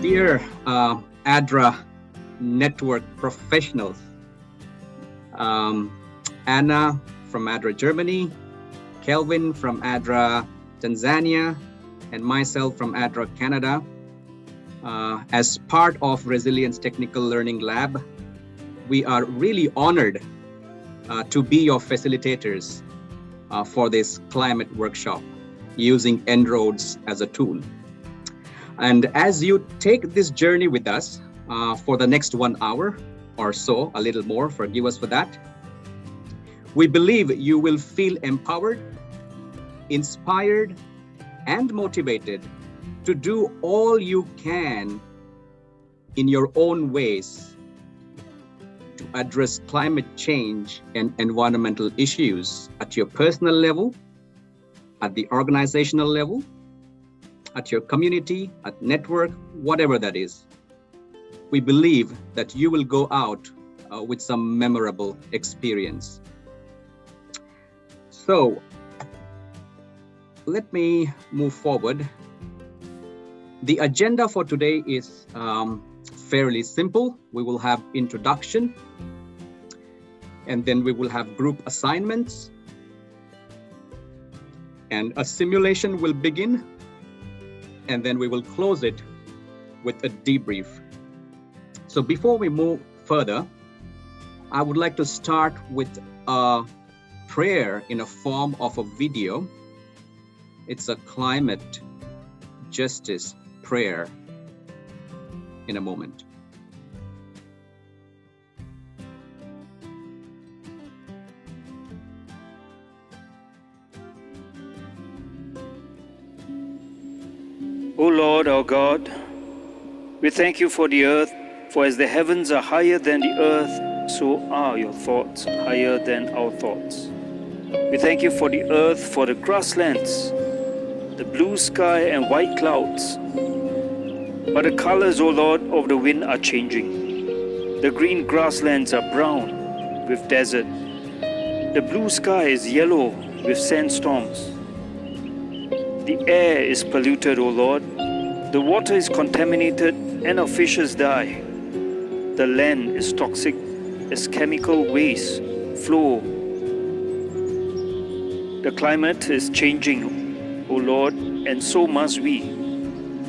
dear ADRA network professionals, Anna from ADRA Germany, Kelvin from ADRA Tanzania, and myself from ADRA Canada. As part of Resilience Technical Learning Lab, we are really honored to be your facilitators for this climate workshop using En-ROADS as a tool. And as you take this journey with us for the next 1 hour or so, a little more, forgive us for that, we believe you will feel empowered, inspired, and motivated to do all you can in your own ways to address climate change and environmental issues at your personal level, at the organizational level, at your community, at network, whatever that is. We believe that you will go out with some memorable experience. So let me move forward. The agenda for today is fairly simple. We will have introduction, and then we will have group assignments, and a simulation will begin, and then we will close it with a debrief. So before we move further, I would like to start with a prayer in a form of a video. It's a climate justice prayer in a moment. O Lord our God, we thank you for the earth, for as the heavens are higher than the earth, so are your thoughts higher than our thoughts. We thank you for the earth, for the grasslands, the blue sky and white clouds. But the colors, O Lord, of the wind are changing. The green grasslands are brown with desert. The blue sky is yellow with sandstorms. The air is polluted, O Lord. The water is contaminated and our fishes die. The land is toxic as chemical waste flow. The climate is changing, O Lord, and so must we.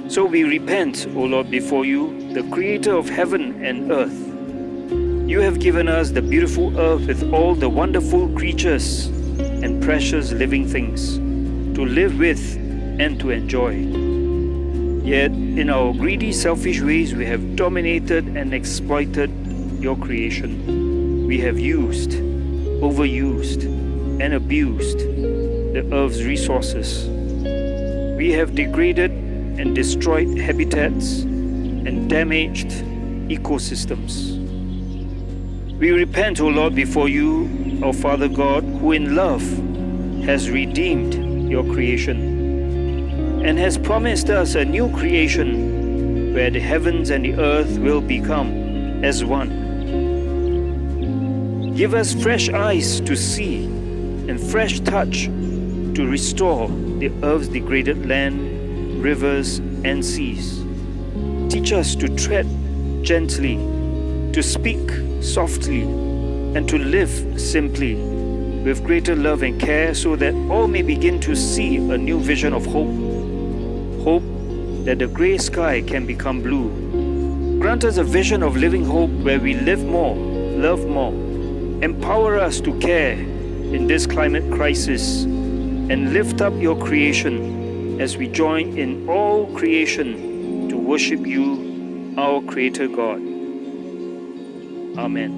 So we repent, O Lord, before you, the creator of heaven and earth. You have given us the beautiful earth with all the wonderful creatures and precious living things to live with and to enjoy. Yet, in our greedy, selfish ways, we have dominated and exploited your creation. We have used, overused, and abused the earth's resources. We have degraded and destroyed habitats and damaged ecosystems. We repent, O Lord, before you, our Father God, who in love has redeemed your creation and has promised us a new creation where the heavens and the earth will become as one. Give us fresh eyes to see and fresh touch to restore the earth's degraded land, rivers, and seas. Teach us to tread gently, to speak softly, and to live simply with greater love and care so that all may begin to see a new vision of hope. Hope that the grey sky can become blue. Grant us a vision of living hope where we live more, love more. Empower us to care in this climate crisis and lift up your creation as we join in all creation to worship you, our Creator God. Amen.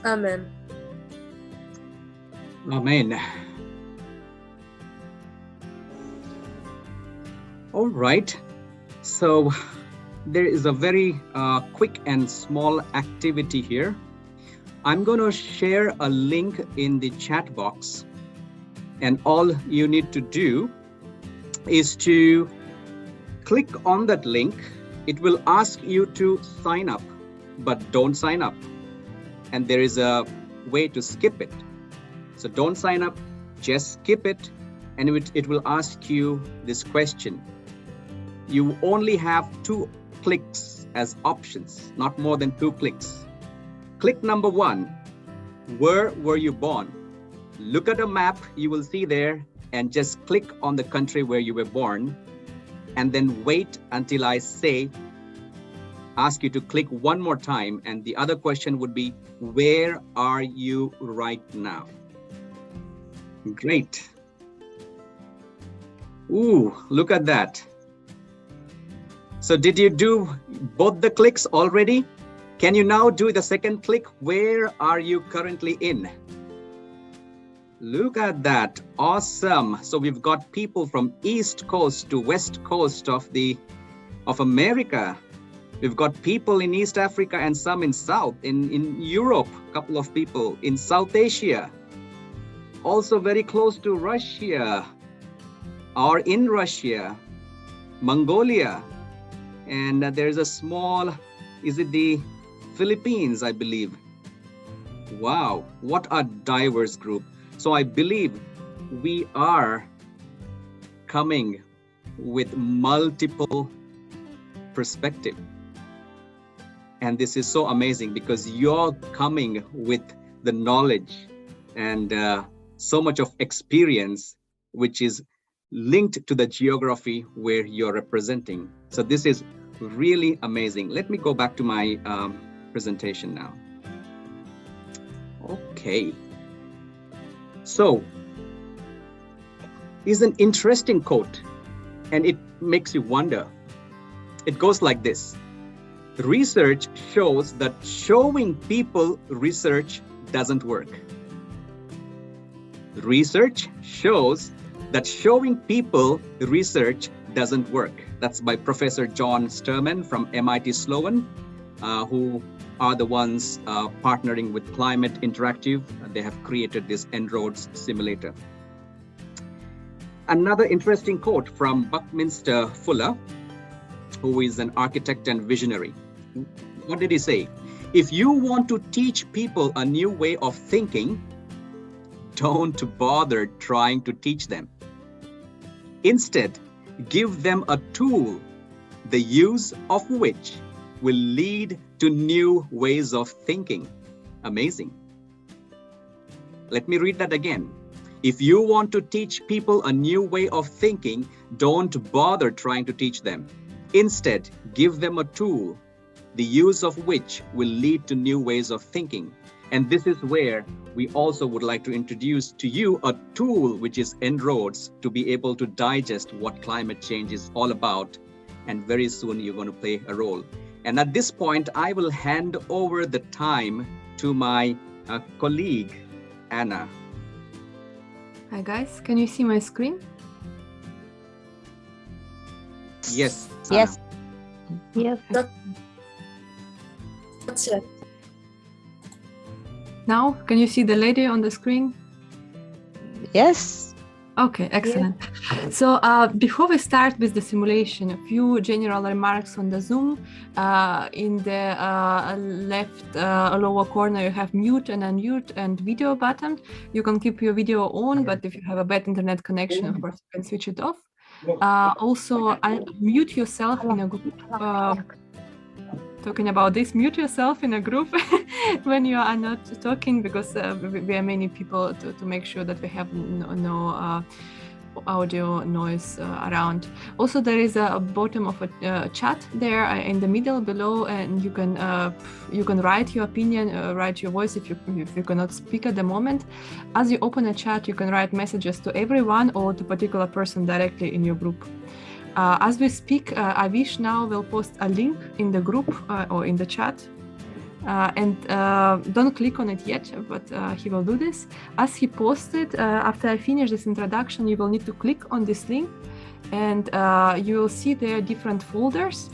Amen. Amen. All right. So there is a very quick and small activity here. I'm going to share a link in the chat box, and all you need to do is to click on that link. It will ask you to sign up, but don't sign up. And there is a way to skip it. So don't sign up, just skip it, and it will ask you this question. You only have 2 clicks as options, not more than 2 clicks. Click number 1, where were you born? Look at a map you will see there and just click on the country where you were born, and then wait until I ask you to click one more time, and the other question would be, where are you right now? Great. Ooh, look at that. So did you do both the clicks already? Can you now do the second click? Where are you currently in? Look at that. Awesome. So we've got people from East Coast to West Coast of America. We've got people in East Africa and some in South, in Europe, a couple of people in South Asia, also very close to Russia, or in Russia, Mongolia, and there's a small, is it the Philippines, I believe. Wow, what a diverse group. So I believe we are coming with multiple perspectives. And this is so amazing because you're coming with the knowledge and so much of experience, which is linked to the geography where you're representing. So this is really amazing. Let me go back to my presentation now. Okay. So, is an interesting quote, and it makes you wonder. It goes like this. Research shows that showing people research doesn't work. Research shows that showing people research doesn't work. That's by Professor John Sterman from MIT Sloan, who are the ones partnering with Climate Interactive. They have created this En-ROADS simulator. Another interesting quote from Buckminster Fuller, who is an architect and visionary. What did he say? If you want to teach people a new way of thinking, don't bother trying to teach them. Instead, give them a tool, the use of which will lead to new ways of thinking. Amazing. Let me read that again. If you want to teach people a new way of thinking, don't bother trying to teach them. Instead, give them a tool, the use of which will lead to new ways of thinking. And this is where we also would like to introduce to you a tool which is En-ROADS to be able to digest what climate change is all about. And very soon you're going to play a role. And at this point, I will hand over the time to my colleague, Anna. Hi guys, can you see my screen? Yes. Yes. Yes. That's it. Now, can you see the lady on the screen? Yes. Okay, excellent. Yeah. So before we start with the simulation, a few general remarks on the Zoom. In the left lower corner, you have mute and unmute and video button. You can keep your video on, but if you have a bad internet connection, of course, you can switch it off. Also, mute yourself in a group. Talking about this, mute yourself in a group when you are not talking, because we are many people to make sure that we have no audio noise around. Also, there is a bottom of a chat there in the middle below, and you can write your opinion, write your voice if you cannot speak at the moment. As you open a chat, you can write messages to everyone or to a particular person directly in your group. As we speak, Avish now will post a link in the group or in the chat. And don't click on it yet, but he will do this. As he posted, after I finish this introduction, you will need to click on this link, and you will see there different folders.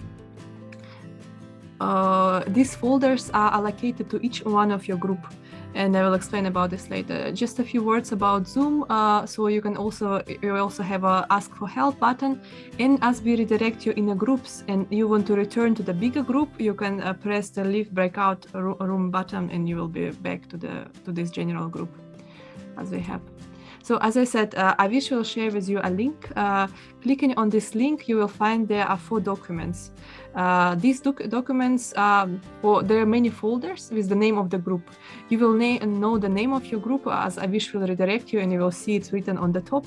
These folders are allocated to each one of your group, and I will explain about this later. Just a few words about Zoom. So you also have a ask for help button, and as we redirect you in the groups and you want to return to the bigger group, you can press the leave breakout room button, and you will be back to this general group as we have. So as I said, Avish will share with you a link. Clicking on this link, you will find there are 4 documents. These documents, there are many folders with the name of the group. You will know the name of your group as Avish will redirect you, and you will see it's written on the top.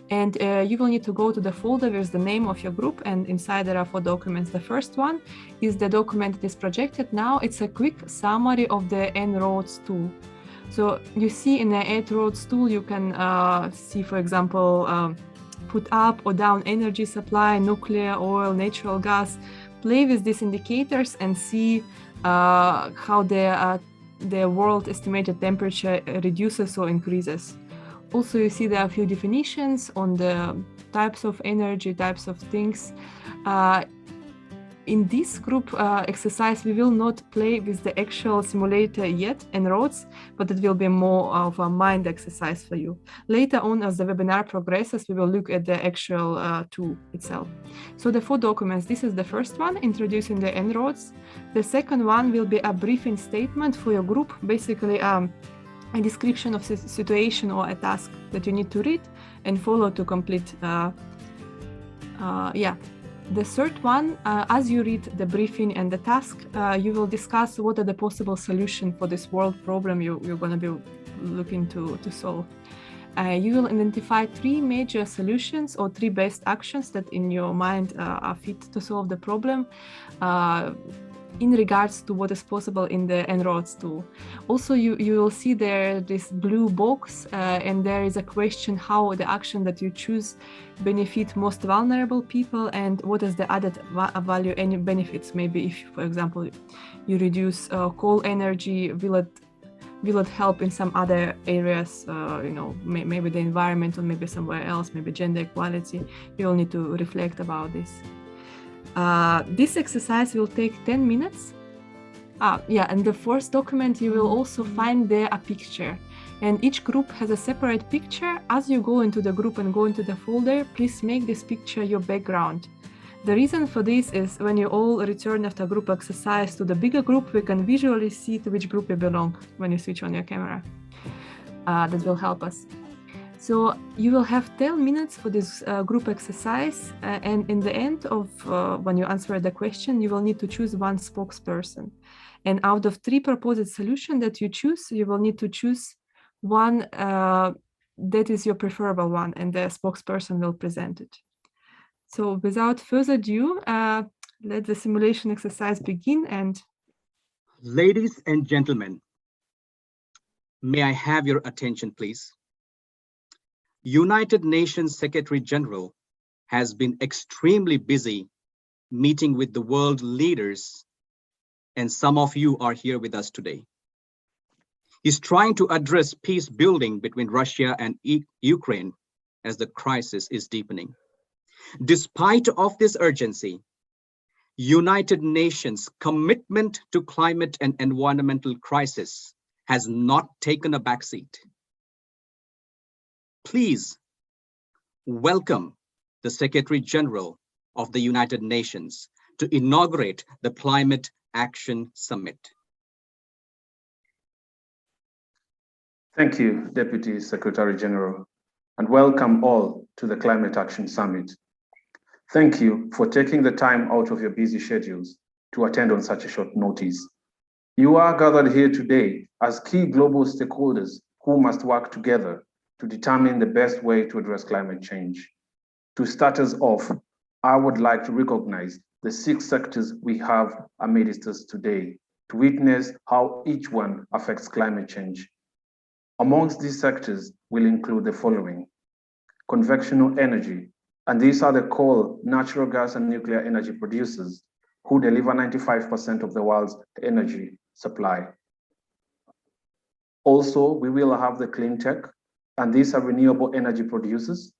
And you will need to go to the folder with the name of your group, and inside there are 4 documents. The first one is the document that is projected now. It's a quick summary of the En-ROADS tool. So you see in the En-ROADS tool, you can see, for example, put up or down energy supply, nuclear, oil, natural gas. Play with these indicators and see how the world estimated temperature reduces or increases. Also, you see there are a few definitions on the types of energy, types of things. In this group exercise, we will not play with the actual simulator yet and roads, but it will be more of a mind exercise for you. Later on, as the webinar progresses, we will look at the actual tool itself. So the 4 documents, this is the first one, introducing the En-ROADS. The second one will be a briefing statement for your group, basically a description of the situation or a task that you need to read and follow to complete. The third one, as you read the briefing and the task, you will discuss what are the possible solutions for this world problem you're going to be looking to solve. You will identify 3 major solutions or 3 best actions that in your mind are fit to solve the problem in regards to what is possible in the En-ROADS tool. Also, you will see there this blue box and there is a question how the action that you choose benefit most vulnerable people and what is the added value and benefits. Maybe if, for example, you reduce coal energy, will it help in some other areas, maybe the environment or maybe somewhere else, maybe gender equality. You will need to reflect about this. This exercise will take 10 minutes. And the fourth document, you will also find there a picture. And each group has a separate picture. As you go into the group and go into the folder, please make this picture your background. The reason for this is when you all return after group exercise to the bigger group, we can visually see to which group you belong when you switch on your camera. That will help us. So you will have 10 minutes for this group exercise, and in the end of when you answer the question, you will need to choose 1 spokesperson. And out of 3 proposed solutions that you choose, you will need to choose one that is your preferable one, and the spokesperson will present it. So without further ado, let the simulation exercise begin. And ladies and gentlemen, may I have your attention, please? United Nations Secretary General has been extremely busy meeting with the world leaders, and some of you are here with us today. He's trying to address peace building between Russia and Ukraine as the crisis is deepening. Despite of this urgency, United Nations commitment to climate and environmental crisis has not taken a backseat. Please welcome the Secretary General of the United Nations to inaugurate the Climate Action Summit. Thank you, Deputy Secretary General, and welcome all to the Climate Action Summit. Thank you for taking the time out of your busy schedules to attend on such a short notice. You are gathered here today as key global stakeholders who must work together to determine the best way to address climate change. To start us off, I would like to recognize the 6 sectors we have amidst us today to witness how each one affects climate change. Amongst these sectors will include the following: conventional energy, and these are the coal, natural gas, and nuclear energy producers who deliver 95% of the world's energy supply. Also, we will have the clean tech, and these are renewable energy producers,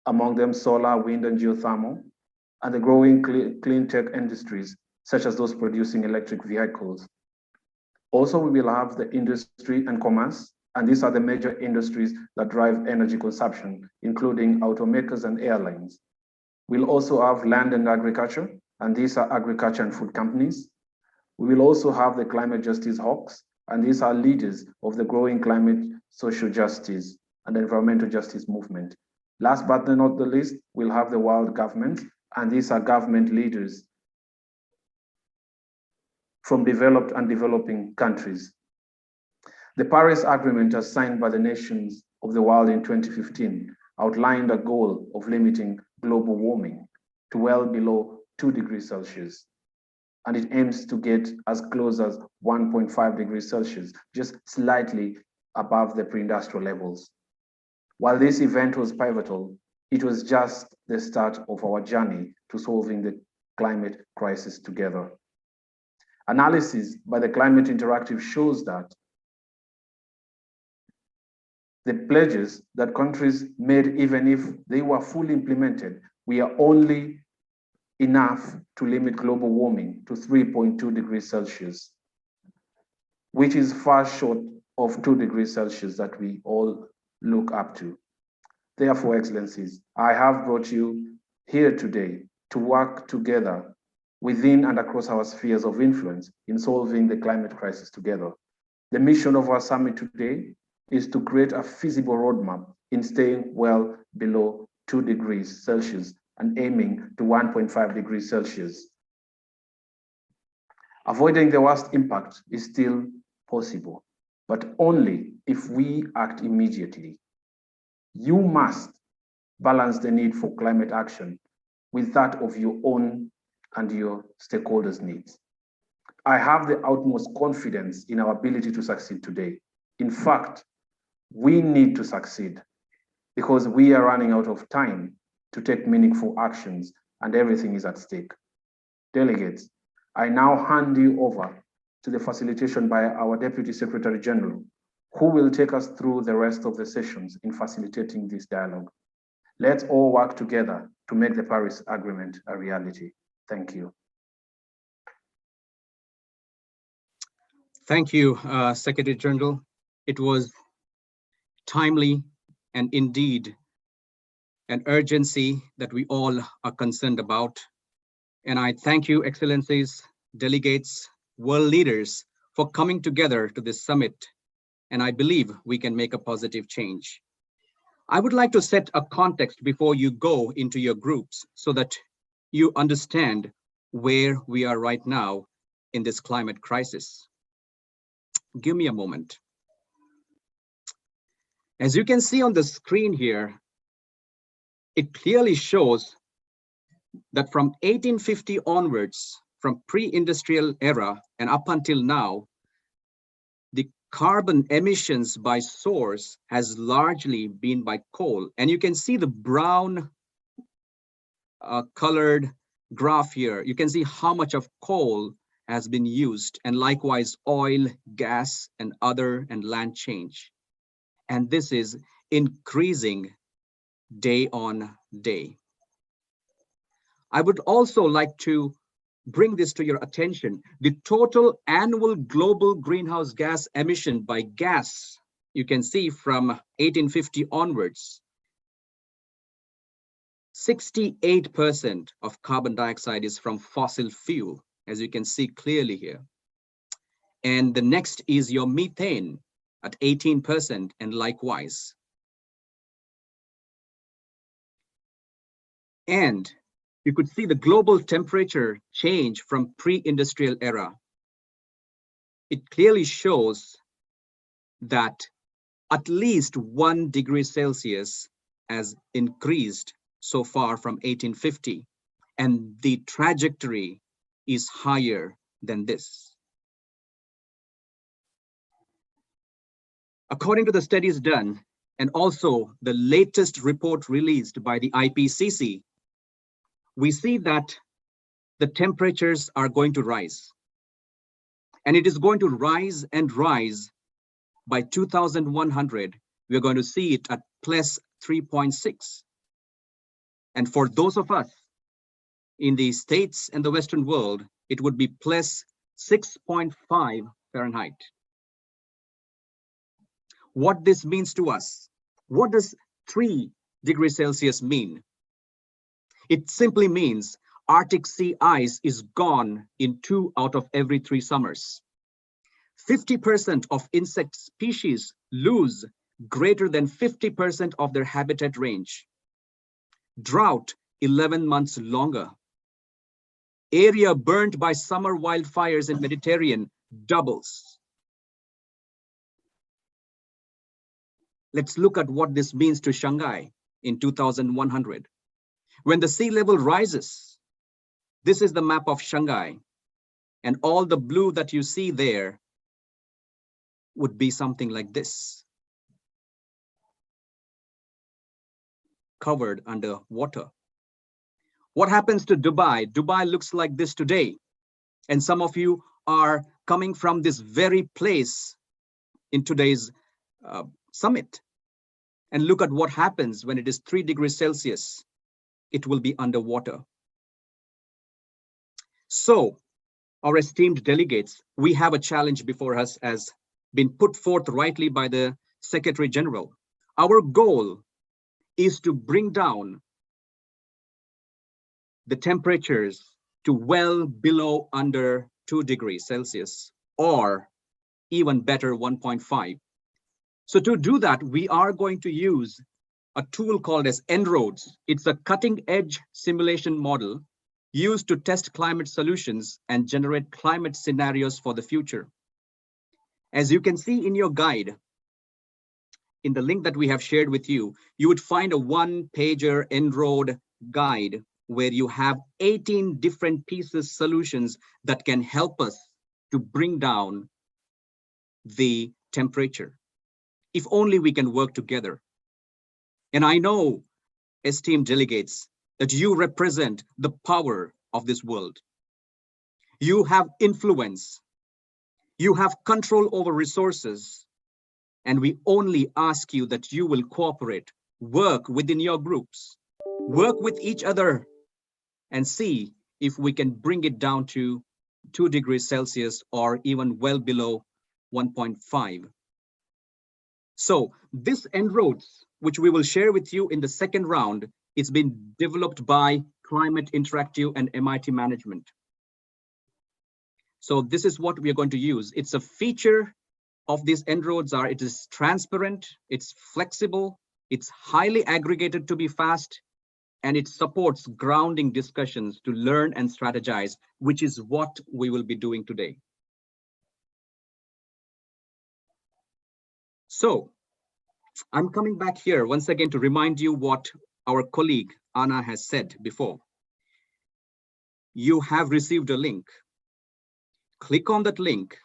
among them solar, wind, and geothermal, and the growing clean tech industries, such as those producing electric vehicles. Also, we will have the industry and commerce, and these are the major industries that drive energy consumption, including automakers and airlines. We'll also have land and agriculture, and these are agriculture and food companies. We will also have the climate justice hawks, and these are leaders of the growing climate social justice. and the environmental justice movement. Last but not the least, we'll have the world government, and these are government leaders from developed and developing countries. The Paris Agreement, as signed by the nations of the world in 2015, outlined a goal of limiting global warming to well below 2 degrees Celsius. And it aims to get as close as 1.5 degrees Celsius, just slightly above the pre-industrial levels. While this event was pivotal, it was just the start of our journey to solving the climate crisis together. Analysis by the Climate Interactive shows that the pledges that countries made, even if they were fully implemented, we are only enough to limit global warming to 3.2 degrees Celsius, which is far short of 2 degrees Celsius that we all look up to. Therefore, Excellencies, I have brought you here today to work together within and across our spheres of influence in solving the climate crisis together. The mission of our summit today is to create a feasible roadmap in staying well below 2 degrees Celsius and aiming to 1.5 degrees Celsius. Avoiding the worst impact is still possible, but only if we act immediately. You must balance the need for climate action with that of your own and your stakeholders' needs. I have the utmost confidence in our ability to succeed today. In fact, we need to succeed because we are running out of time to take meaningful actions and everything is at stake. Delegates, I now hand you over to the facilitation by our Deputy Secretary General, who will take us through the rest of the sessions in facilitating this dialogue. Let's all work together to make the Paris Agreement a reality. Thank you. Thank you, Secretary General. It was timely and indeed an urgency that we all are concerned about. And I thank you, Excellencies, delegates, world leaders, for coming together to this summit. And I believe we can make a positive change. I would like to set a context before you go into your groups so that you understand where we are right now in this climate crisis. Give me a moment. As you can see on the screen here, it clearly shows that from 1850 onwards, from pre-industrial era and up until now, the carbon emissions by source has largely been by coal. And you can see the brown colored graph here. You can see how much of coal has been used, and likewise oil, gas, and other and land change. And this is increasing day on day. I would also like to bring this to your attention. The total annual global greenhouse gas emission by gas, you can see from 1850 onwards, 68% of carbon dioxide is from fossil fuel, as you can see clearly here. And the next is your methane at 18%, and likewise. And you could see the global temperature change from pre-industrial era. It clearly shows that at least 1 degree Celsius has increased so far from 1850, and the trajectory is higher than this. According to the studies done, and also the latest report released by the IPCC, we see that the temperatures are going to rise. And it is going to rise and rise. By 2100, we're going to see it at plus 3.6. And for those of us in the States and the Western world, it would be plus 6.5 Fahrenheit. What this means to us? What does 3 degrees Celsius mean? It simply means Arctic sea ice is gone in 2 out of every 3 summers. 50% of insect species lose greater than 50% of their habitat range. Drought 11 months longer. Area burnt by summer wildfires in Mediterranean doubles. Let's look at what this means to Shanghai in 2100. When the sea level rises, this is the map of Shanghai, and all the blue that you see there would be something like this, covered under water. What happens to Dubai? Dubai looks like this today. And some of you are coming from this very place in today's summit. And look at what happens when it is 3 degrees Celsius. It will be underwater. So, our esteemed delegates, we have a challenge before us as been put forth rightly by the Secretary General. Our goal is to bring down the temperatures to well below under 2 degrees Celsius, or even better, 1.5. So to do that, we are going to use a tool called as En-ROADS. It's a cutting-edge simulation model used to test climate solutions and generate climate scenarios for the future. As you can see in your guide, in the link that we have shared with you, you would find a one-pager En-ROAD guide where you have 18 different pieces solutions that can help us to bring down the temperature. If only we can work together. And I know, esteemed delegates, that you represent the power of this world. You have influence. You have control over resources. And we only ask you that you will cooperate, work within your groups, work with each other, and see if we can bring it down to 2 degrees Celsius or even well below 1.5. So this En-ROADS, which we will share with you in the second round, it's been developed by Climate Interactive and MIT Management. So this is what we are going to use. It's a feature of these En-ROADS are it is transparent, it's flexible, it's highly aggregated to be fast, and it supports grounding discussions to learn and strategize, which is what we will be doing today. So I'm coming back here once again to remind you what our colleague Anna has said before. You have received a link. Click on that link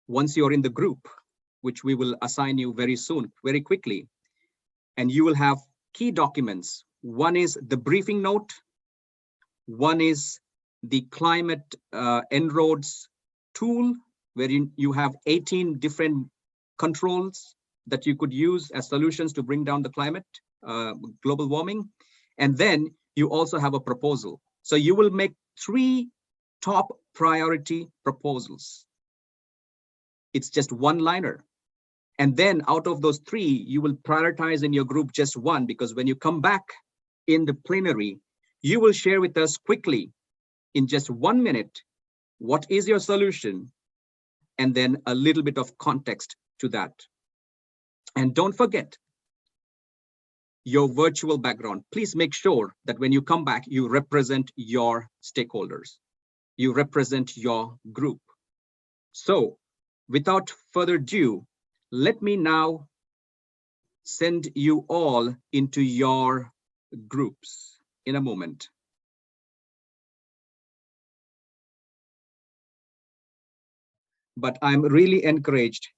once you're in the group, which we will assign you very soon, very quickly, and you will have key documents. One is the briefing note. One is the climate En-ROADS tool, where you have 18 different controls that you could use as solutions to bring down the climate, global warming. And then you also have a proposal. So you will make 3 top priority proposals. It's just one-liner. And then out of those 3, you will prioritize in your group just one, because when you come back in the plenary, you will share with us quickly in just 1 minute, what is your solution? And then a little bit of context to that. And don't forget your virtual background. Please make sure that when you come back, you represent your stakeholders. You represent your group. So without further ado, let me now send you all into your groups in a moment. But I'm really encouraged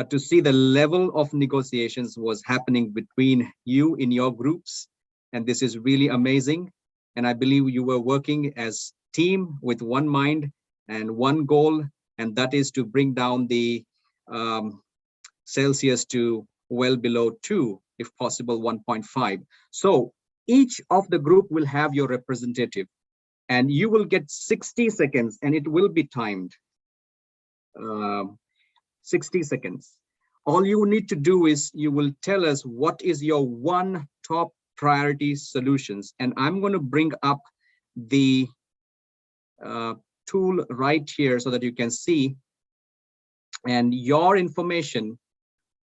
to see the level of negotiations was happening between you in your groups. And this is really amazing. And I believe you were working as a team with one mind and one goal, and that is to bring down the Celsius to well below 2, if possible 1.5. So each of the group will have your representative, and you will get 60 seconds, and it will be timed. 60 seconds. All you need to do is you will tell us what is your one top priority solutions. And I'm going to bring up the tool right here so that you can see. And your information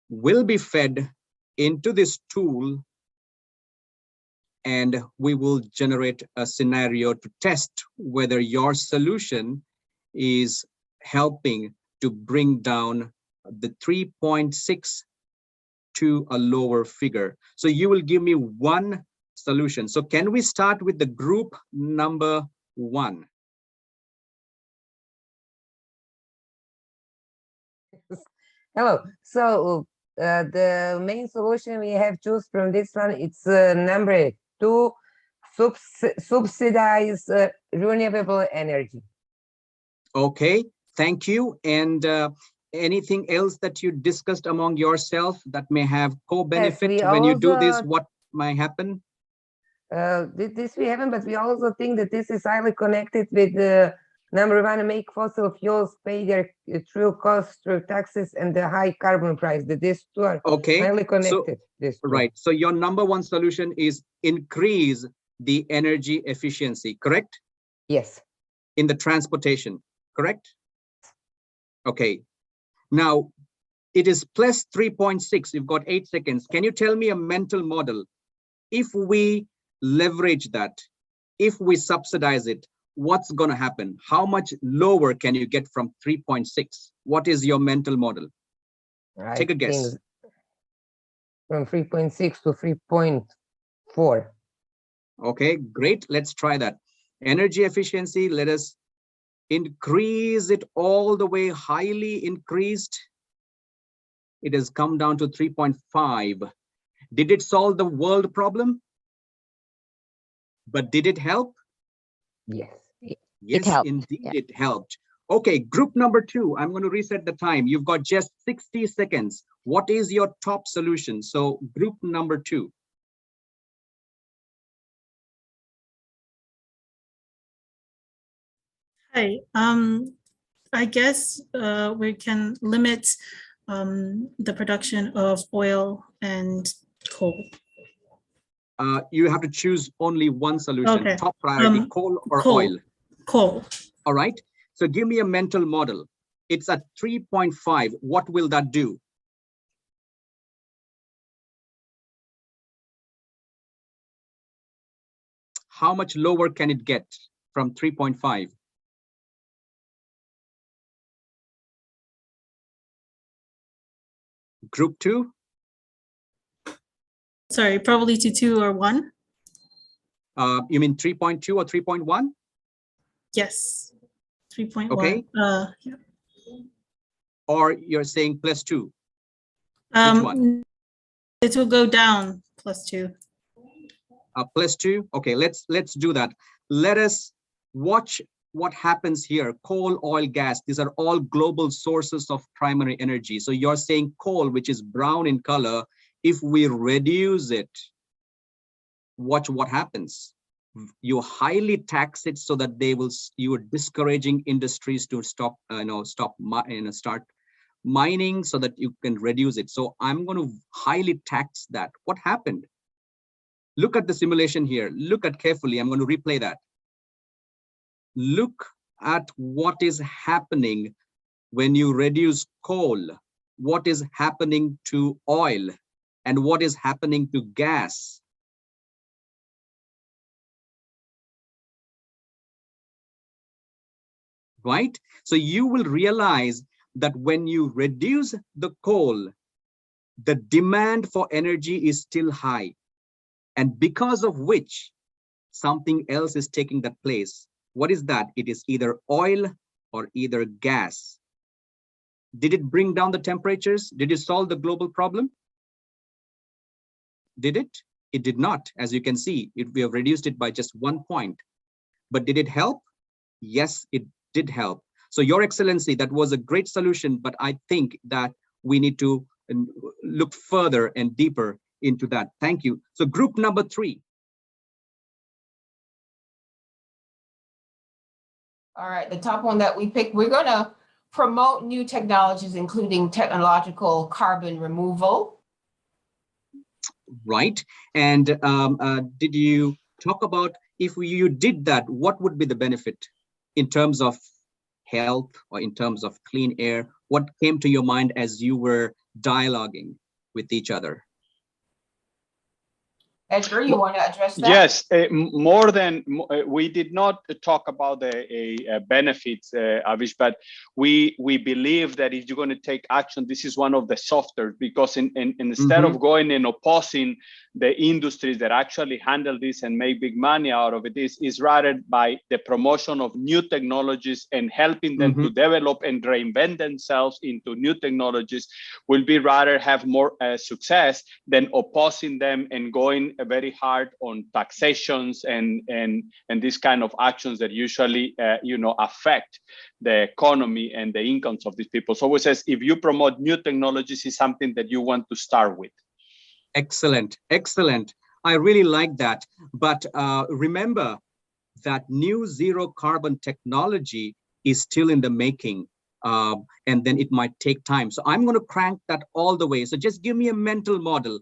will be fed into this tool, and we will generate a scenario to test whether your solution is helping to bring down the 3.6 to a lower figure. So you will give me one solution. So can we start with the group number 1? Hello. So the main solution we have choose from this one, it's number 2, subsidize renewable energy. Okay, thank you. And anything else that you discussed among yourself that may have co-benefit Yes, when you do this? What might happen? This we haven't, but we also think that this is highly connected with number 1, make fossil fuels pay their true cost through taxes and the high carbon price. That these two are highly connected. Right. So your number 1 solution is increase the energy efficiency, correct? Yes. In the transportation, correct? Okay. Now it is plus 3.6. You've got 8 seconds. Can you tell me a mental model? If we leverage that, if we subsidize it, what's going to happen? How much lower can you get from 3.6? What is your mental model? Take a guess. From 3.6 to 3.4. Okay, great. Let's try that. Energy efficiency, let us increase it all the way, highly increased. It has come down to 3.5. Did it solve the world problem? But did it help? Yes. Yes, helped. indeed, Yeah. it helped. Okay, group number 2, I'm going to reset the time. You've got just 60 seconds. What is your top solution? So group number 2. Hi, I guess we can limit the production of oil and coal. You have to choose only one solution. Okay. Top priority, coal or oil? Coal. All right. So give me a mental model. It's at 3.5. What will that do? How much lower can it get from 3.5? Group 2? Sorry, probably to 2 or 1. You mean 3.2 or 3.1? Yes, 3.1. Okay. Yeah. Or you're saying plus 2? Which one? It will go down plus 2. Plus 2. Okay, let's do that. Let us watch what happens here. Coal, oil, gas, these are all global sources of primary energy. So you're saying coal, which is brown in color, if we reduce it, watch what happens. You highly tax it so that you are discouraging industries to start mining so that you can reduce it. So I'm going to highly tax that. What happened? Look at the simulation here. Look at carefully. I'm going to replay that. Look at what is happening when you reduce coal, what is happening to oil, and what is happening to gas. Right? So you will realize that when you reduce the coal, the demand for energy is still high. And because of which something else is taking that place. What is that? It is either oil or either gas. Did it bring down the temperatures? Did it solve the global problem? Did it? It did not. As you can see, we have reduced it by just 1 point. But did it help? Yes, it did help. So Your Excellency, that was a great solution, but I think that we need to look further and deeper into that. Thank you. So group number 3. All right, the top one that we picked, we're going to promote new technologies, including technological carbon removal. Right. And did you talk about if you did that, what would be the benefit in terms of health or in terms of clean air? What came to your mind as you were dialoguing with each other. Edgar, you want to address that? Yes, more than we did not talk about the benefits, Avish, but we believe that if you're going to take action, this is one of the softer, because instead of going and opposing the industries that actually handle this and make big money out of it, is rather by the promotion of new technologies and helping them to develop and reinvent themselves into new technologies, will be rather have more success than opposing them and going very hard on taxations and these kind of actions that usually affect the economy and the incomes of these people. So it says, if you promote new technologies, is something that you want to start with. Excellent, excellent. I really like that. But remember that new zero carbon technology is still in the making, and then it might take time. So I'm going to crank that all the way. So just give me a mental model.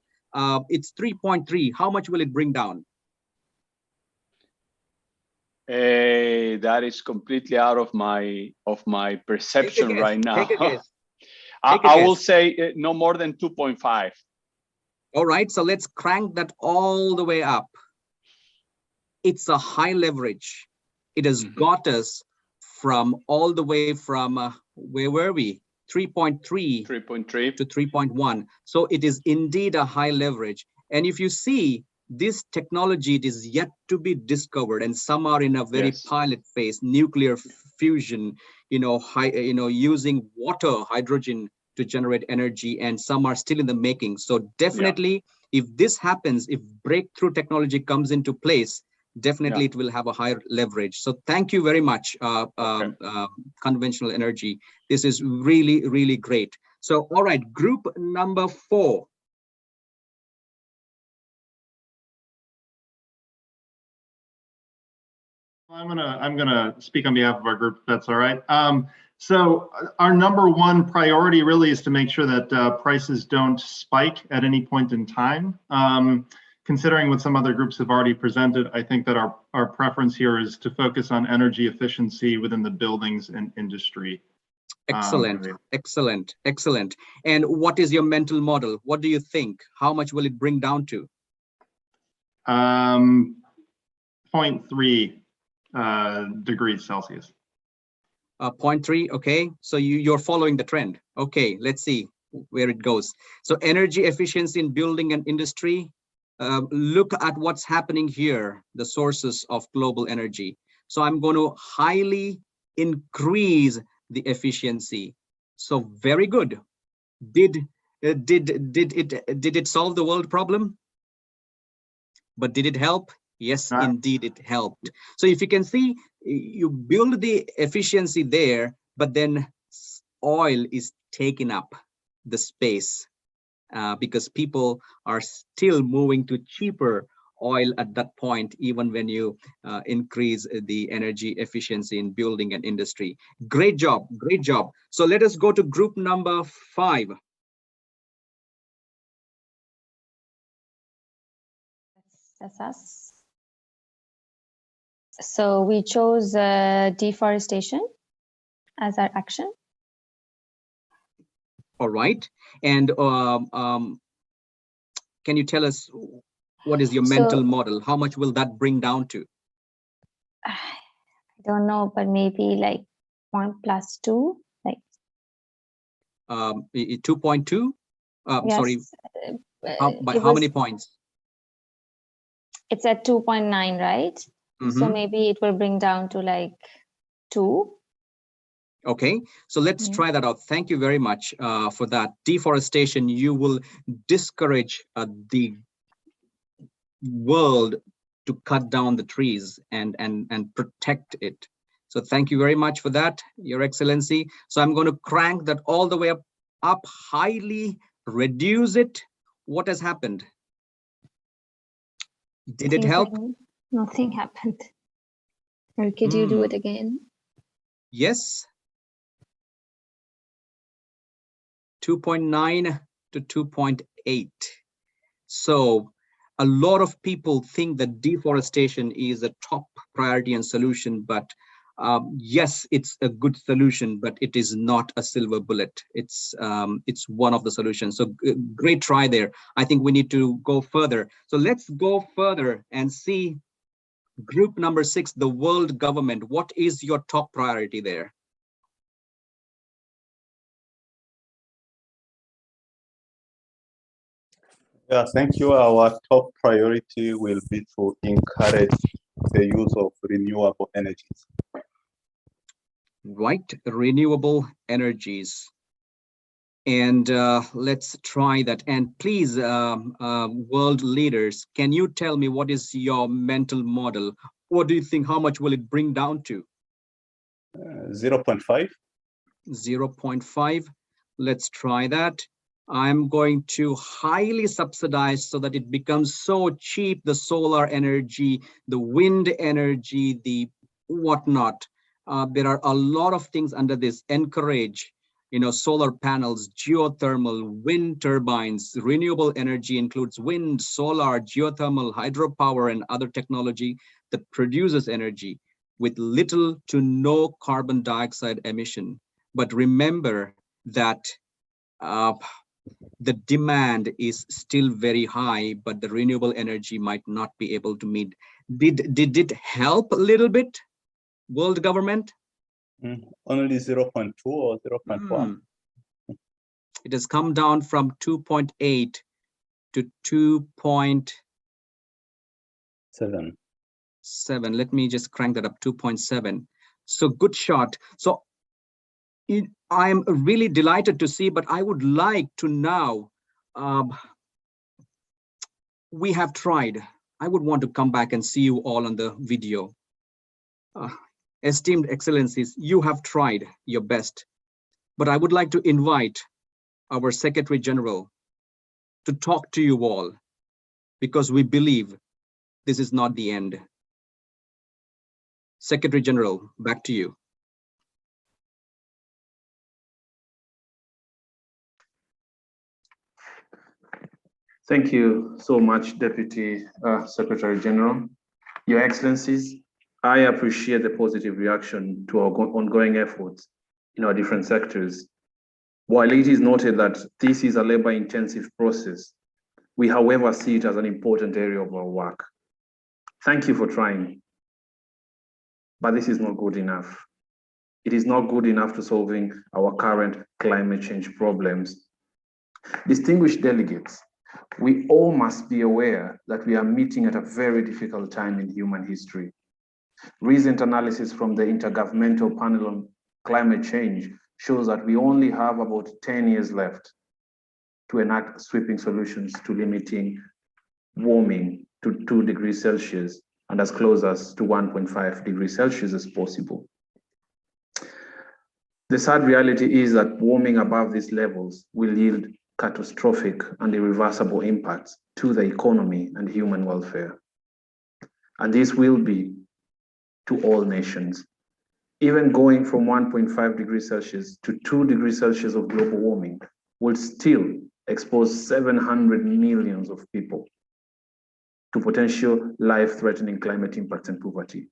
It's 3.3. How much will it bring down? That is completely out of my perception right now. Take a guess. I will say no more than 2.5. All right, so let's crank that all the way up. It's a high leverage. It has got us from all the way from, where were we? 3.3 to 3.1. So it is indeed a high leverage. And if you see, this technology, it is yet to be discovered, and some are in a very pilot phase, nuclear fusion, using water, hydrogen to generate energy, and some are still in the making. So definitely, if this happens, if breakthrough technology comes into place, definitely it will have a higher leverage. So thank you very much, Conventional Energy. This is really, really great. So, all right, group number 4. I'm gonna speak on behalf of our group, if that's all right. So our number one priority really is to make sure that prices don't spike at any point in time. Considering what some other groups have already presented, I think that our preference here is to focus on energy efficiency within the buildings and industry. Excellent, excellent, excellent. And what is your mental model? What do you think? How much will it bring down to? 0.3 degrees Celsius. 0.3, okay. So you're following the trend. Okay, let's see where it goes. So energy efficiency in building and industry. Look at what's happening here, the sources of global energy. So I'm going to highly increase the efficiency. So very good. Did it solve the world problem? But did it help? Yes, indeed it helped. So if you can see, you build the efficiency there, but then oil is taking up the space because people are still moving to cheaper oil at that point, even when you increase the energy efficiency in building and industry. Great job, great job. So let us go to group number 5. That's us. So we chose deforestation as our action. All right. And can you tell us what is your mental model? How much will that bring down to? I don't know, but maybe like 1 + 2, like 2.2. Yes. Sorry. By how many points? It's at 2.9, right? So maybe it will bring down to like 2. Okay, so let's try that out. Thank you very much for that. Deforestation, you will discourage the world to cut down the trees and protect it. So thank you very much for that, Your Excellency. So I'm going to crank that all the way up highly, reduce it. What has happened? Did it help? Nothing happened. Or could you do it again? Yes. 2.9 to 2.8. So a lot of people think that deforestation is a top priority and solution, but Yes, it's a good solution, but it is not a silver bullet. It's one of the solutions. So great try there. I think we need to go further. So let's go further and see group number 6, the world government. What is your top priority there? Yeah, thank you. Our top priority will be to encourage the use of renewable energies. Right, renewable energies. And let's try that. And please, world leaders, can you tell me what is your mental model? What do you think? How much will it bring down to? 0.5. 0.5. Let's try that. I'm going to highly subsidize so that it becomes so cheap, the solar energy, the wind energy, the whatnot. There are a lot of things under this. Encourage, solar panels, geothermal, wind turbines. Renewable energy includes wind, solar, geothermal, hydropower, and other technology that produces energy with little to no carbon dioxide emission. But remember that the demand is still very high, but the renewable energy might not be able to meet. Did it help a little bit, world government? Only 0.2 or 0.1. It has come down from 2.8 to 2.7. Let me just crank that up, 2.7. So good shot. So I'm really delighted to see, but I would like to now, we have tried. I would want to come back and see you all on the video. Esteemed Excellencies, you have tried your best, but I would like to invite our Secretary General to talk to you all, because we believe this is not the end. Secretary General, back to you. Thank you so much, Deputy Secretary General. Your Excellencies, I appreciate the positive reaction to our ongoing efforts in our different sectors. While it is noted that this is a labor-intensive process, we, however, see it as an important area of our work. Thank you for trying, but this is not good enough. It is not good enough to solving our current climate change problems. Distinguished delegates, we all must be aware that we are meeting at a very difficult time in human history. Recent analysis from the Intergovernmental Panel on Climate Change shows that we only have about 10 years left to enact sweeping solutions to limiting warming to 2 degrees Celsius and as close as to 1.5 degrees Celsius as possible. The sad reality is that warming above these levels will yield catastrophic and irreversible impacts to the economy and human welfare. And this will be to all nations. Even going from 1.5 degrees Celsius to 2 degrees Celsius of global warming will still expose 700 million of people to potential life-threatening climate impacts and poverty.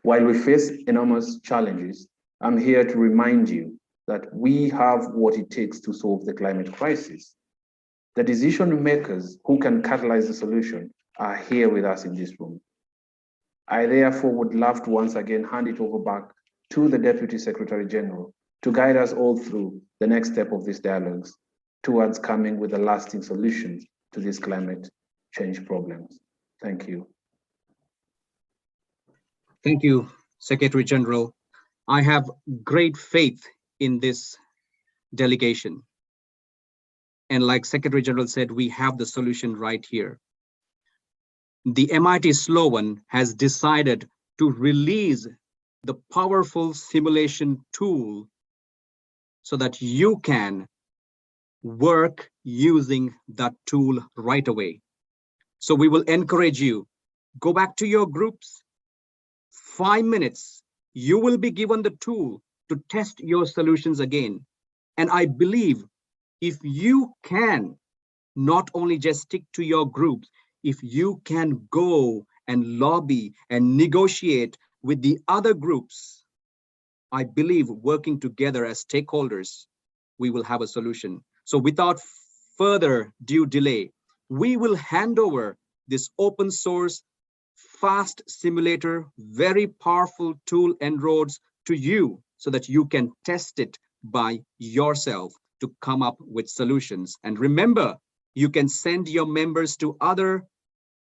While we face enormous challenges, I'm here to remind you that we have what it takes to solve the climate crisis. The decision makers who can catalyze the solution are here with us in this room. I therefore would love to once again hand it over back to the Deputy Secretary General to guide us all through the next step of these dialogues towards coming with the lasting solutions to these climate change problems. Thank you. Thank you, Secretary General. I have great faith in this delegation. And like Secretary General said, we have the solution right here. The MIT Sloan has decided to release the powerful simulation tool so that you can work using that tool right away. So we will encourage you, go back to your groups, 5 minutes, you will be given the tool to test your solutions again. And I believe if you can not only just stick to your groups, if you can go and lobby and negotiate with the other groups, I believe working together as stakeholders, we will have a solution. So without further due delay, we will hand over this open source fast simulator, very powerful tool En-ROADS to you so that you can test it by yourself to come up with solutions. And remember, you can send your members to other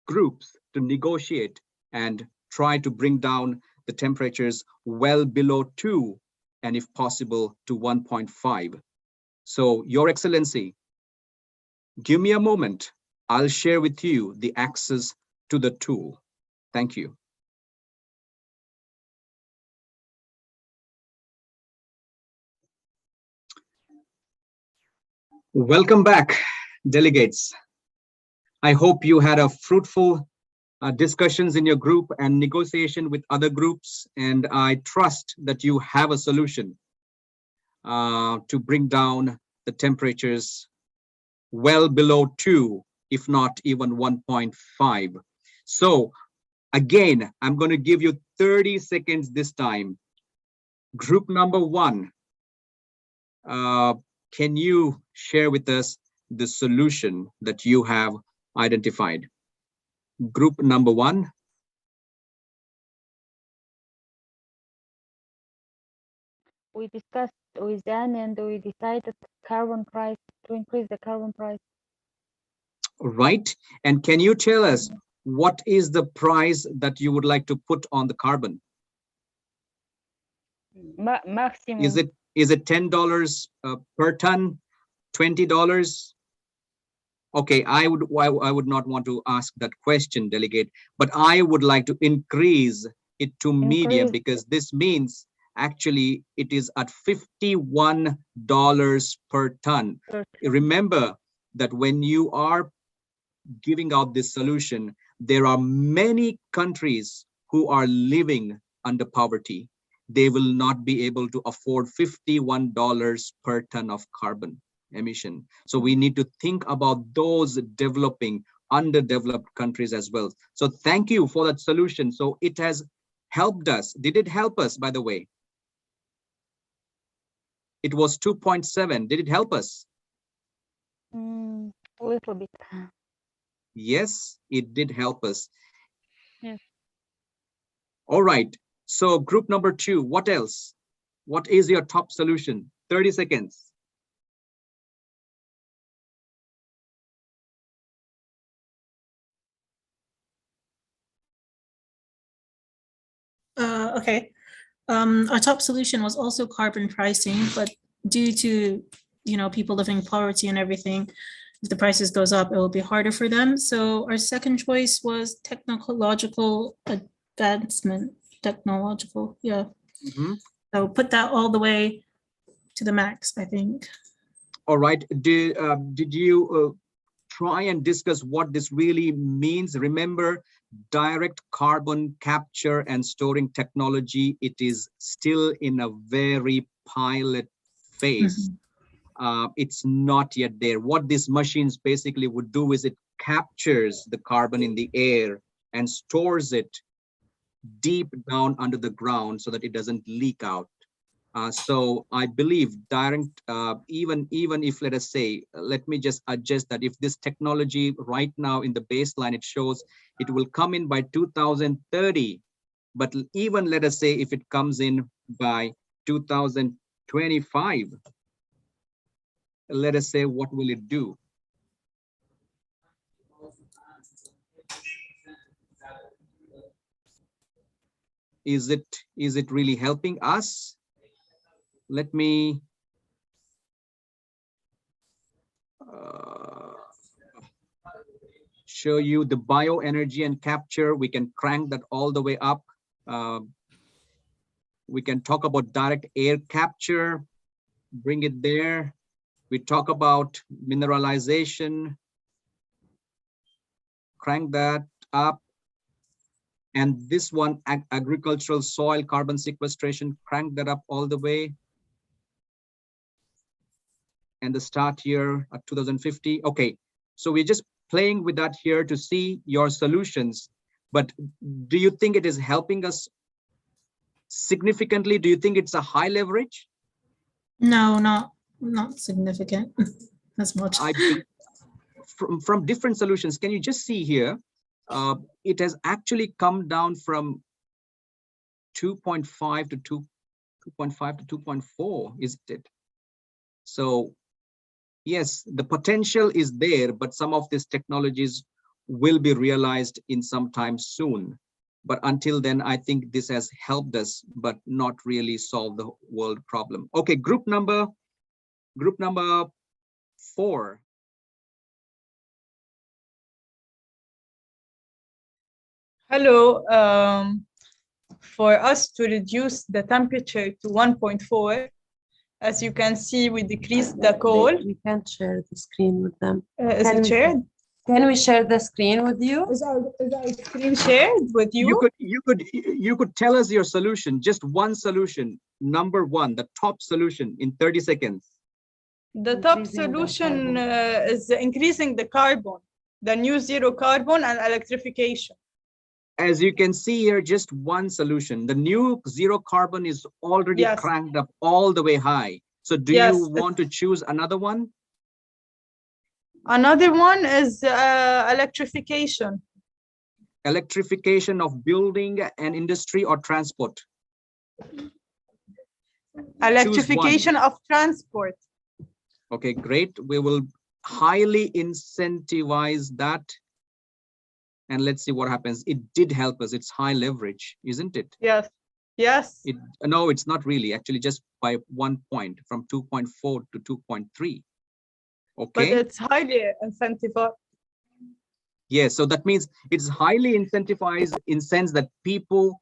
groups to negotiate and try to bring down the temperatures well below 2 and if possible to 1.5. So Your Excellency, give me a moment. I'll share with you the access to the tool. Thank you. Welcome back, delegates. I hope you had a fruitful discussions in your group and negotiation with other groups, and I trust that you have a solution to bring down the temperatures well below 2, if not even 1.5. So again, I'm going to give you 30 seconds this time. Group number 1, can you share with us the solution that you have identified? Group number 1. We discussed with Dan and we decided carbon price to increase the carbon price. Right. And can you tell us what is the price that you would like to put on the carbon? Maximum. Is it $10 per ton, $20? Okay, I would not want to ask that question, delegate, but I would like to increase it to medium, because this means actually it is at $51 per ton. Remember that when you are giving out this solution, there are many countries who are living under poverty. They will not be able to afford $51 per ton of carbon emission. So we need to think about those developing, underdeveloped countries as well. So thank you for that solution. So it has helped us. Did it help us, by the way? It was 2.7. Did it help us? A little bit. Yes, it did help us. Yes. All right. So group number 2, what else? What is your top solution? 30 seconds. Okay. Our top solution was also carbon pricing, but due to, people living in poverty and everything, if the prices goes up, it will be harder for them. So our second choice was technological advancement, yeah. So put that all the way to the max, I think. All right. Did you try and discuss what this really means? Remember, direct carbon capture and storing technology, it is still in a very pilot phase. It's not yet there. What these machines basically would do is it captures the carbon in the air and stores it deep down under the ground so that it doesn't leak out. So I believe direct, even if, let us say, let me just adjust that if this technology right now in the baseline, it shows it will come in by 2030, but even let us say if it comes in by 2025, let us say, what will it do? Is it really helping us? Let me show you the bioenergy and capture. We can crank that all the way up. We can talk about direct air capture, bring it there. We talk about mineralization, crank that up. And this one, agricultural soil carbon sequestration, crank that up all the way. And the start year at 2050. Okay, so we're just playing with that here to see your solutions. But do you think it is helping us significantly? Do you think it's a high leverage? No, not significant as much. From different solutions, can you just see here? It has actually come down from 2.5 to 2.5 to 2.4, isn't it? So yes, the potential is there, but some of these technologies will be realized in some time soon. But until then, I think this has helped us, but not really solve the world problem. Okay, group number 4. Hello. For us to reduce the temperature to 1.4, as you can see, we decreased the coal. We can't share the screen with them. Is it shared? Can we share the screen with you? Is our screen shared with you? You could tell us your solution, just one solution, number 1, the top solution in 30 seconds. The top solution is increasing the carbon, the new zero carbon and electrification. As you can see here, just one solution. The new zero carbon is already cranked up all the way high. So do you want to choose another one? Another one is electrification. Electrification of building and industry or transport? Electrification of transport. Okay, great. We will highly incentivize that. And let's see what happens. It did help us. It's high leverage, isn't it? Yes. Yes. No, it's not really. Actually, just by 1 point, from 2.4 to 2.3. Okay. But it's highly incentivized. Yes, so that means it's highly incentivized in sense that people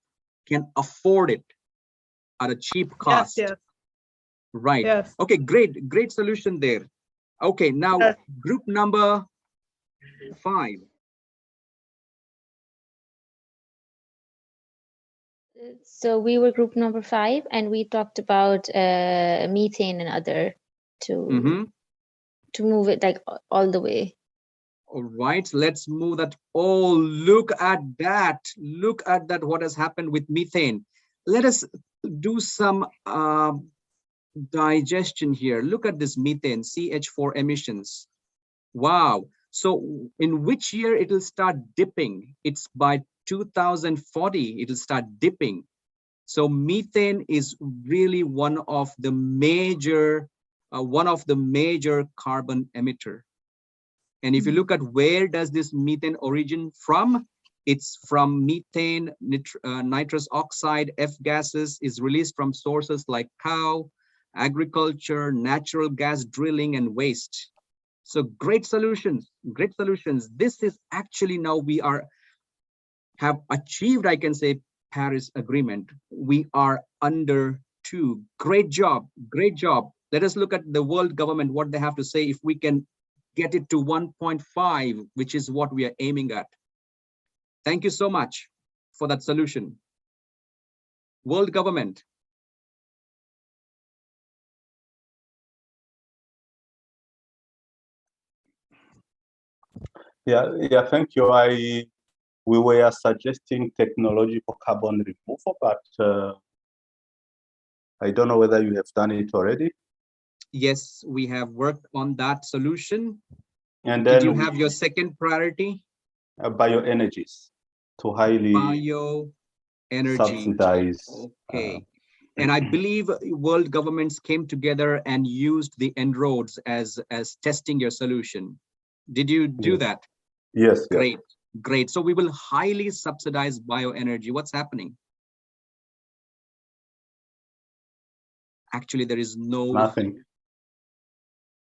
can afford it at a cheap cost. Yes. Right. Yes. Okay, great solution there. Okay, now group number 5. So we were group number 5, and we talked about methane and other to move it like all the way. All right, let's move that. Oh, look at that. Look at that, what has happened with methane. Let us do some digestion here. Look at this methane, CH4 emissions. Wow. So in which year it will start dipping? It's by 2040, it'll start dipping. So methane is really one of the major carbon emitter. And if you look at where does this methane origin from, it's from methane, nitrous oxide, F gases is released from sources like cow, agriculture, natural gas drilling, and waste. So great solutions, great solutions. This is actually now we have achieved, I can say, Paris Agreement. We are under 2. Great job, great job. Let us look at the world government, what they have to say if we can get it to 1.5, which is what we are aiming at. Thank you so much for that solution. World government. Yeah, thank you. We were suggesting technology for carbon removal, but I don't know whether you have done it already. Yes, we have worked on that solution. And did then you have your second priority? Bioenergies to highly bioenergy subsidize. Okay. And I believe world governments came together and used the En-ROADS as testing your solution. Did you do that? Yes. Great, great. So we will highly subsidize bioenergy. What's happening? Actually, there is nothing.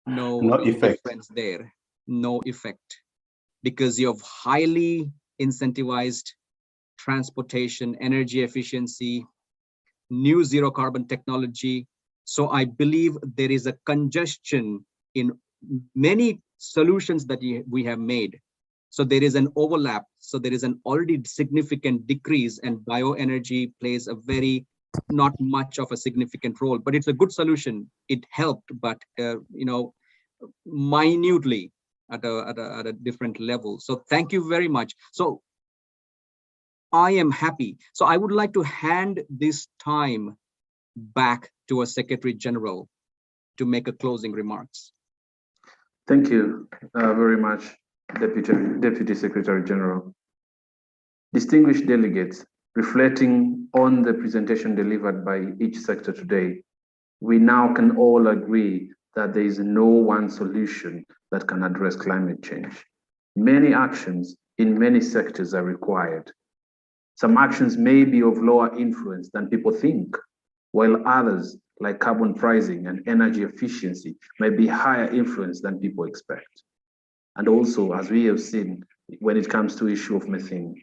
No effect. Difference there. No effect. Because you have highly incentivized transportation, energy efficiency, new zero carbon technology. So I believe there is a congestion in many solutions that we have made. So there is an overlap. So there is an already significant decrease, and bioenergy plays a very not much of a significant role, but it's a good solution. It helped, but minutely at a different level. So thank you very much. So I am happy. So I would like to hand this time back to our Secretary General to make a closing remarks. Thank you very much, Deputy Secretary General. Distinguished delegates, reflecting on the presentation delivered by each sector today, we now can all agree that there is no one solution that can address climate change. Many actions in many sectors are required. Some actions may be of lower influence than people think, while others, like carbon pricing and energy efficiency, may be higher influence than people expect. And also, as we have seen, when it comes to issue of methane.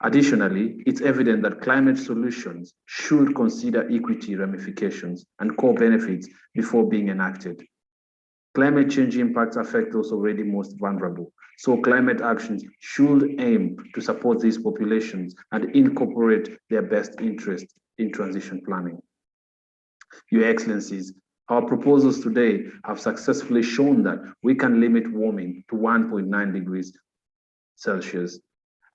Additionally, it's evident that climate solutions should consider equity ramifications and core benefits before being enacted. Climate change impacts affect those already most vulnerable. So climate actions should aim to support these populations and incorporate their best interest in transition planning. Your Excellencies, our proposals today have successfully shown that we can limit warming to 1.9 degrees Celsius.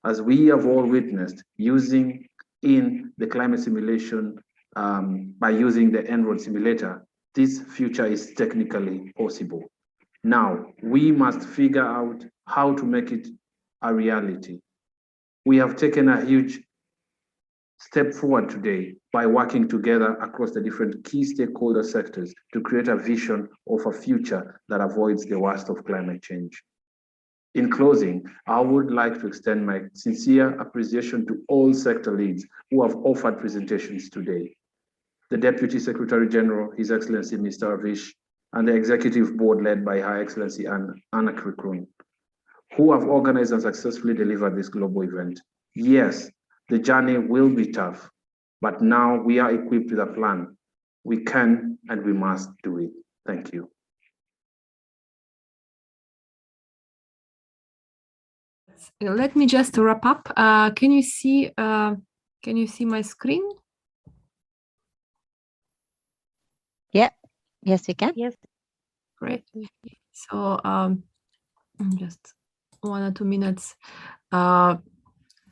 As we have all witnessed using in the climate simulation by using the En-ROAD simulator, this future is technically possible. Now, we must figure out how to make it a reality. We have taken a huge step forward today by working together across the different key stakeholder sectors to create a vision of a future that avoids the worst of climate change. In closing, I would like to extend my sincere appreciation to all sector leads who have offered presentations today. The Deputy Secretary General, His Excellency Mr. Avish, and the Executive Board led by Her Excellency Anna Krikun, who have organized and successfully delivered this global event. Yes, the journey will be tough, but now we are equipped with a plan. We can and we must do it. Thank you. Let me just wrap up. Can you see my screen? Yeah. Yes, we can. Yes. Great. So just 1 or 2 minutes.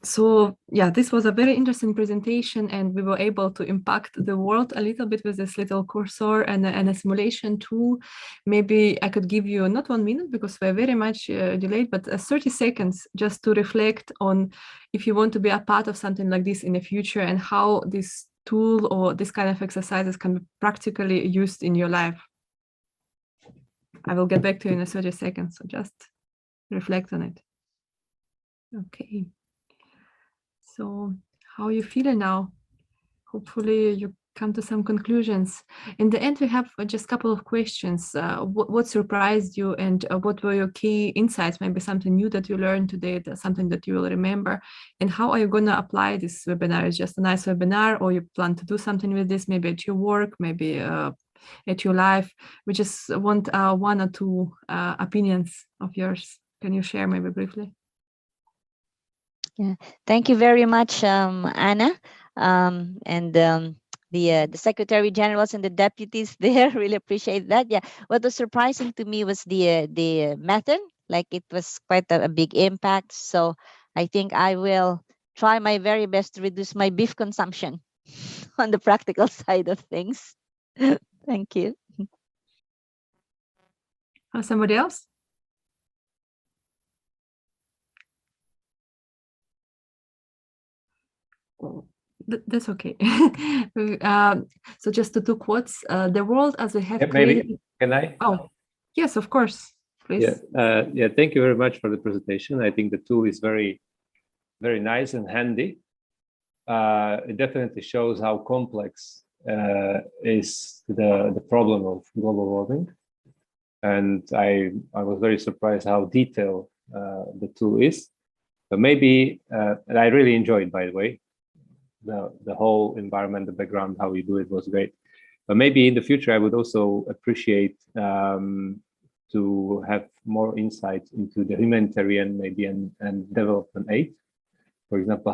So yeah, this was a very interesting presentation, and we were able to impact the world a little bit with this little cursor and a simulation tool. Maybe I could give you not 1 minute because we're very much delayed, but 30 seconds just to reflect on if you want to be a part of something like this in the future and how this tool or this kind of exercises can be practically used in your life. I will get back to you in 30 seconds, so just reflect on it. Okay. So how are you feeling now? Hopefully you come to some conclusions. In the end, we have just a couple of questions. What surprised you, and what were your key insights? Maybe something new that you learned today, something that you will remember. And how are you going to apply this webinar? Is just a nice webinar, or you plan to do something with this, maybe at your work, maybe at your life? We just want 1 or 2 opinions of yours. Can you share maybe briefly? Yeah, thank you very much, Anna, and the Secretary Generals and the deputies there. Really appreciate that. Yeah, what was surprising to me was the method. Like, it was quite a big impact. So I think I will try my very best to reduce my beef consumption on the practical side of things. Thank you. Somebody else? That's okay. So just the 2 quotes. The world as we have created. Maybe, can I? Oh, yes, of course. Please. Yeah, thank you very much for the presentation. I think the tool is very, very nice and handy. It definitely shows how complex is the problem of global warming. And I was very surprised how detailed the tool is. But maybe, and I really enjoyed, by the way, the whole environment, the background, how you do it was great. But maybe in the future, I would also appreciate to have more insights into the humanitarian maybe and development aid. For example,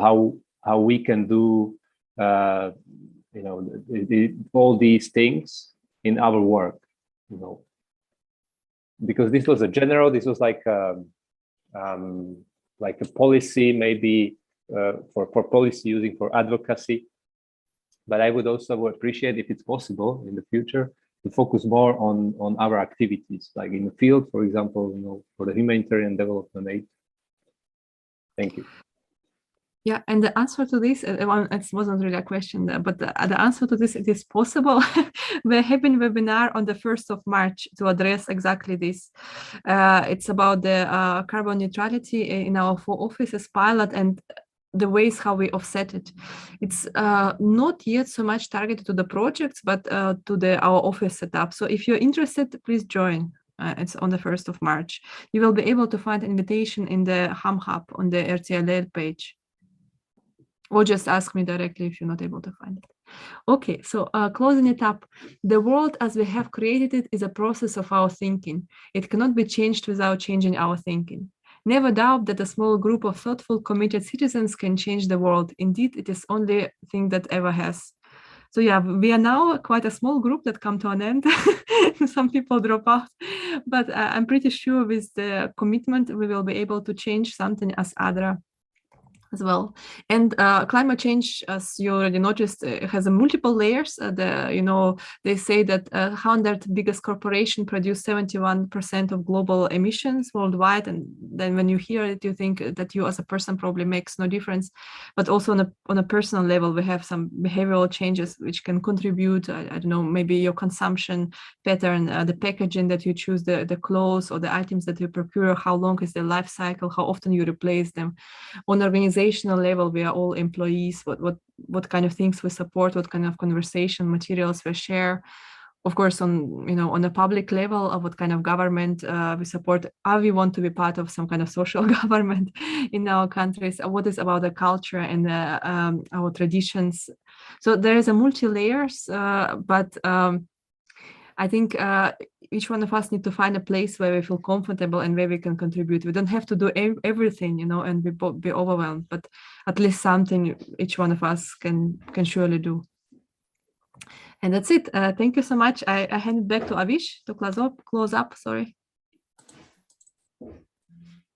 how we can do all these things in our work, because this was a general, this was like a policy maybe for policy using for advocacy. But I would also appreciate if it's possible in the future to focus more on our activities, like in the field, for example, for the humanitarian development aid. Thank you. Yeah, and the answer to this, it wasn't really a question, but the answer to this, it is possible. We're having a webinar on the 1st of March to address exactly this. It's about the carbon neutrality in our 4 offices pilot and the ways how we offset it. It's not yet so much targeted to the projects, but to our office setup. So if you're interested, please join. It's on the 1st of March. You will be able to find invitation in the Ham Hub on the RTLL page. Or just ask me directly if you're not able to find it. Okay, so closing it up, the world as we have created it is a process of our thinking. It cannot be changed without changing our thinking. Never doubt that a small group of thoughtful, committed citizens can change the world. Indeed, it is only thing that ever has. So yeah, we are now quite a small group that come to an end. Some people drop out, but I'm pretty sure with the commitment, we will be able to change something as ADRA as well. And climate change, as you already noticed, has multiple layers. They say that 100 biggest corporations produce 71% of global emissions worldwide. And then when you hear it, you think that you as a person probably makes no difference. But also on a personal level, we have some behavioral changes which can contribute. I don't know, maybe your consumption pattern, the packaging that you choose, the clothes or the items that you procure, how long is their life cycle, how often you replace them. On organizational level, we are all employees. What kind of things we support, what kind of conversation materials we share. Of course, on a public level, of what kind of government we support. We want to be part of some kind of social government in our countries. What is about the culture and our traditions? So there is a multi-layers, but I think each one of us need to find a place where we feel comfortable and where we can contribute. We don't have to do everything, and be overwhelmed, but at least something each one of us can surely do. And that's it. Thank you so much. I hand it back to Avish to close up. Sorry.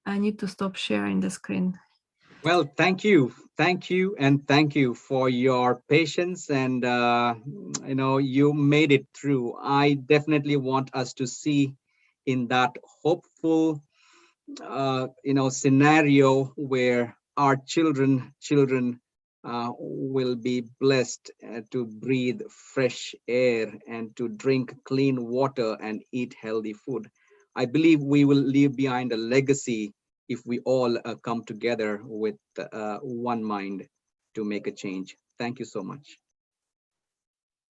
I need to stop sharing the screen. Well, thank you. Thank you. And thank you for your patience. And, you made it through. I definitely want us to see in that hopeful, scenario where our children will be blessed to breathe fresh air and to drink clean water and eat healthy food. I believe we will leave behind a legacy if we all come together with one mind to make a change. Thank you so much.